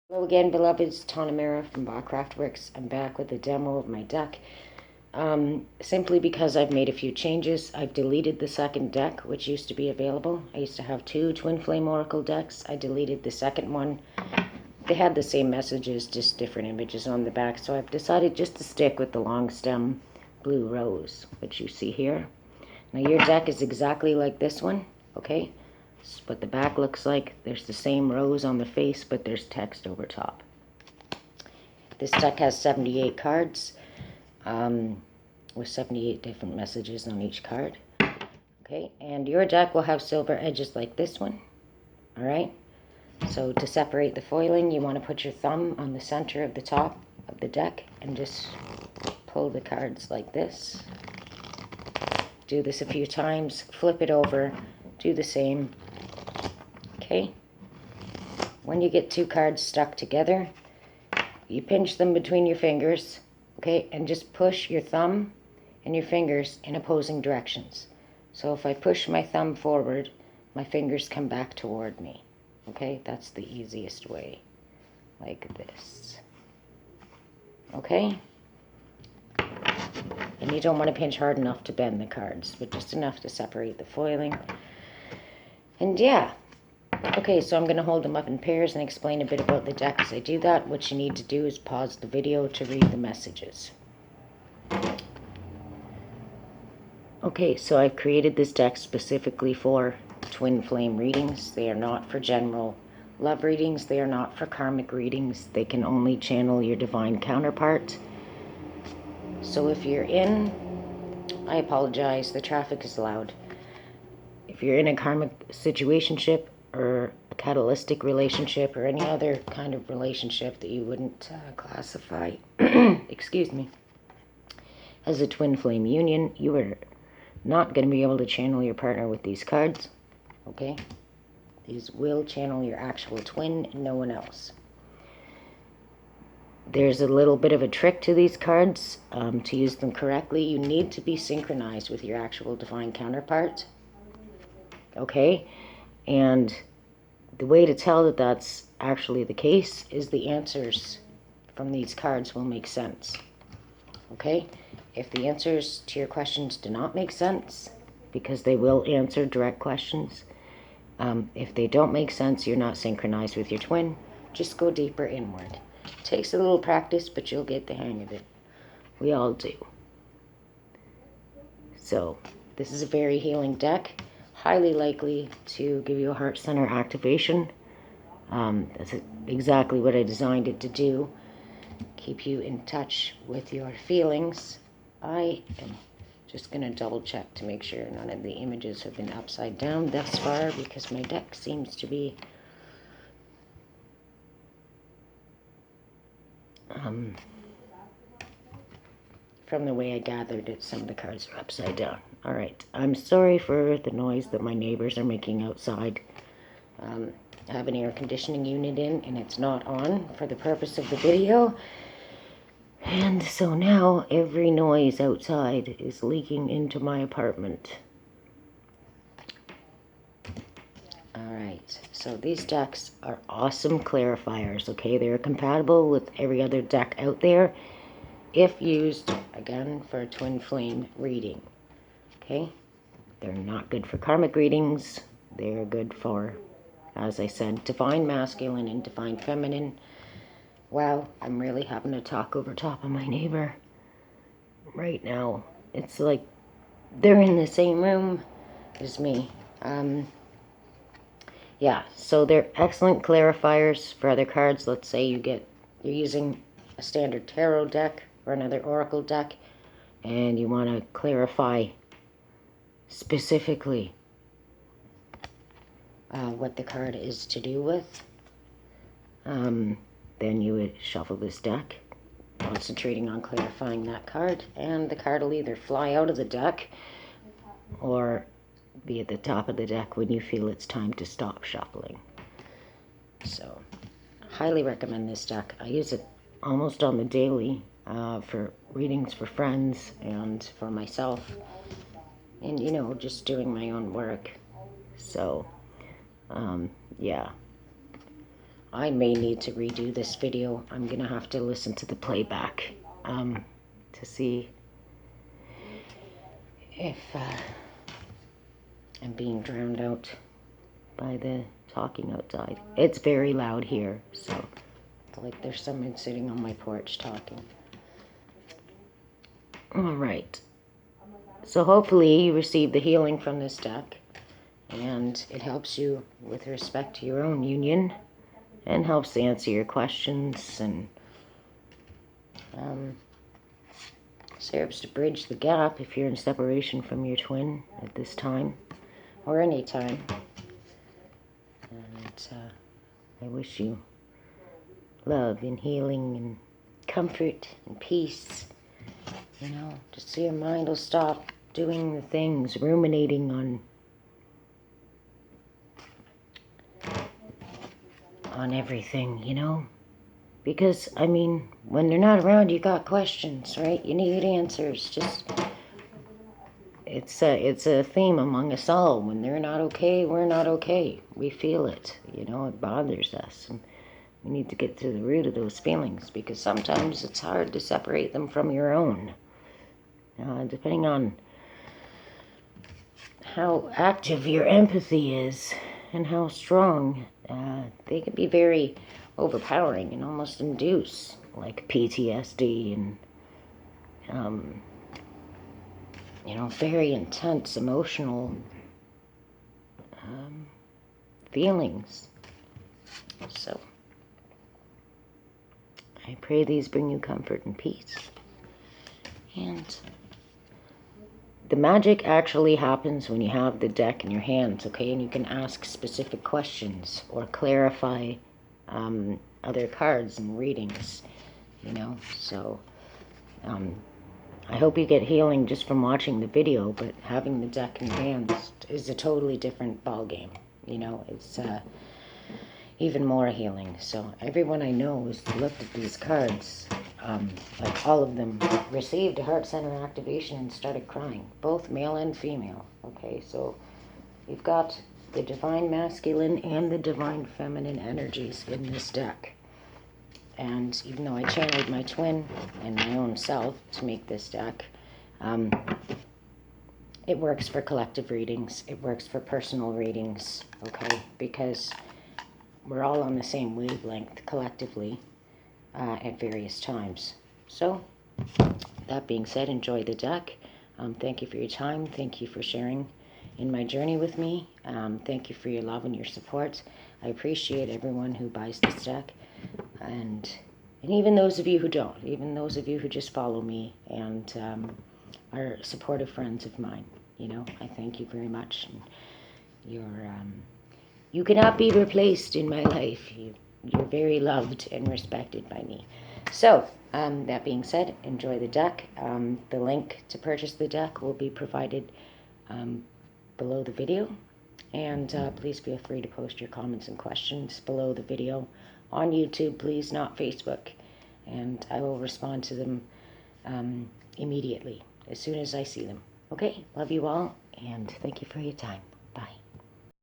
Hello again, beloveds. Tanahmera from Craftworks. I'm back with a demo of my deck. Simply because I've made a few changes. I've deleted the second deck, which used to be available. I used to have two Twinflame Oracle decks. I deleted the second one. They had the same messages, just different images on the back. So I've decided just to stick with the long stem blue rose, which you see here. Now your deck is exactly like this one, okay? What the back looks like. There's the same rose on the face, but there's text over top. This deck has 78 cards with 78 different messages on each card. Okay, and your deck will have silver edges like this one. All right, so to separate the foiling, you want to put your thumb on the center of the top of the deck and just pull the cards like this. Do this a few times, flip it over, do the same. Okay, when you get two cards stuck together, you pinch them between your fingers, okay, and just push your thumb and your fingers in opposing directions. So if I push my thumb forward, my fingers come back toward me, okay? That's the easiest way, like this, okay? And you don't want to pinch hard enough to bend the cards, but just enough to separate the foiling. And yeah. Okay, so I'm going to hold them up in pairs and explain a bit about the deck as I do that. What you need to do is pause the video to read the messages. Okay, so I've created this deck specifically for twin flame readings. They are not for general love readings. They are not for karmic readings. They can only channel your divine counterpart. So if you're in, I apologize, the traffic is loud. If you're in a karmic situationship, or a catalytic relationship, or any other kind of relationship that you wouldn't classify, excuse me, as a twin flame union, you are not going to be able to channel your partner with these cards, okay? These will channel your actual twin and no one else. There's a little bit of a trick to these cards. To use them correctly, you need to be synchronized with your actual divine counterpart, okay? And the way to tell that that's actually the case is the answers from these cards will make sense. Okay? If the answers to your questions do not make sense, because they will answer direct questions, if they don't make sense, you're not synchronized with your twin, just go deeper inward. It takes a little practice, but you'll get the hang of it. We all do. So, this is a very healing deck. Highly likely to give you a heart center activation. That's exactly what I designed it to do. Keep you in touch with your feelings. I am just going to double check to make sure none of the images have been upside down thus far, because my deck seems to be from the way I gathered it, some of the cards are upside down. All right, I'm sorry for the noise that my neighbors are making outside. I have an air conditioning unit in, and it's not on for the purpose of the video. And so now every noise outside is leaking into my apartment. All right, so these decks are awesome clarifiers, okay? They're compatible with every other deck out there if used, again, for a twin flame reading, okay? They're not good for karmic readings. They're good for, as I said, divine masculine and divine feminine. Wow, I'm really having to talk over top of my neighbor right now. It's like they're in the same room as me. Yeah, so they're excellent clarifiers for other cards. Let's say you're using a standard tarot deck or another oracle deck, and you want to clarify specifically what the card is to do with. Then you would shuffle this deck, concentrating on clarifying that card, and the card will either fly out of the deck or be at the top of the deck when you feel it's time to stop shuffling. So, highly recommend this deck. I use it almost on the daily for readings for friends and for myself, and, you know, just doing my own work. So, yeah. I may need to redo this video. I'm gonna have to listen to the playback to see if I'm being drowned out by the talking outside. It's very loud here, so it's like there's someone sitting on my porch talking. All right. So hopefully you receive the healing from this deck, and it helps you with respect to your own union, and helps to answer your questions, and serves to bridge the gap if you're in separation from your twin at this time, or any time. And I wish you love and healing and comfort and peace, you know, just so your mind will stop doing the things, ruminating on everything, you know. Because, I mean, when they're not around, you got questions, right? You need answers. Just, it's a theme among us all. When they're not okay, we're not okay. We feel it, you know, it bothers us. And we need to get to the root of those feelings, because sometimes it's hard to separate them from your own. Depending on how active your empathy is and how strong, they can be very overpowering and almost induce like PTSD and you know, very intense emotional feelings. So I pray these bring you comfort and peace. And the magic actually happens when you have the deck in your hands, okay? And you can ask specific questions or clarify other cards and readings, you know? So I hope you get healing just from watching the video, but having the deck in your hands is a totally different ball game, you know? It's even more healing. So everyone I know who's looked at these cards, like all of them, received a heart center activation and started crying, both male and female. Okay, so you've got the divine masculine and the divine feminine energies in this deck. And even though I channeled my twin and my own self to make this deck, it works for collective readings. It works for personal readings, okay? Because we're all on the same wavelength collectively at various times. So, that being said, enjoy the deck. Thank you for your time. Thank you for sharing in my journey with me. Thank you for your love and your support. I appreciate everyone who buys this deck. And even those of you who don't. Even those of you who just follow me and are supportive friends of mine. You know, I thank you very much. And you cannot be replaced in my life. You're very loved and respected by me. So, that being said, enjoy the deck. The link to purchase the deck will be provided below the video. And please feel free to post your comments and questions below the video on YouTube, please, not Facebook. And I will respond to them immediately, as soon as I see them. Okay, love you all, and thank you for your time.